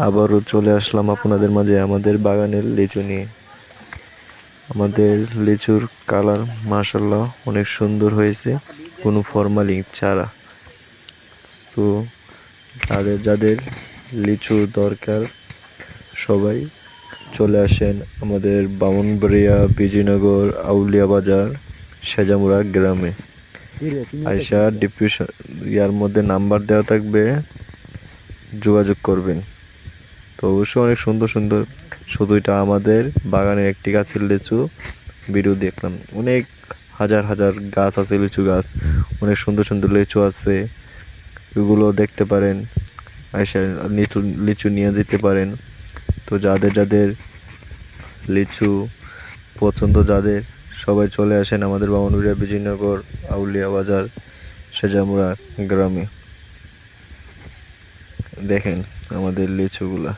আবারও চলে আসলাম আপনাদের মাঝে আমাদের বাগানের লিচু নিয়ে। আমাদের লিচুর কালার মাশাআল্লাহ অনেক সুন্দর হয়েছে, কোনো ফরমালিন ছাড়া। তো যাদের যাদের লিচু দরকার সবাই চলে আসেন আমাদের ব্রাহ্মণবাড়িয়া, বিজয়নগর, আউলিয়া বাজার, সেজামুড়া গ্রামে। আইসা ডিসক্রিপশন ইয়ার মধ্যে নাম্বার দেওয়া থাকবে, যোগাযোগ করবেন। তো অবশ্যই অনেক সুন্দর সুন্দর, শুধু এটা আমাদের বাগানের একটি গাছের লিচু। ভিডিও দেখলাম অনেক হাজার হাজার গাছ আছে, লিচু গাছ, অনেক সুন্দর সুন্দর লিচু আছে, এগুলো দেখতে পারেন। আইসা লিচু লিচু নিয়ে যেতে পারেন। তো যাদের যাদের লিচু পছন্দ, যাদের সবাই চলে আসেন আমাদের বামনবাড়িয়া, বিজয়নগর, আউলিয়া বাজার, সেজামুড়া গ্রামে। দেখেন আমাদের লিচুগুলা।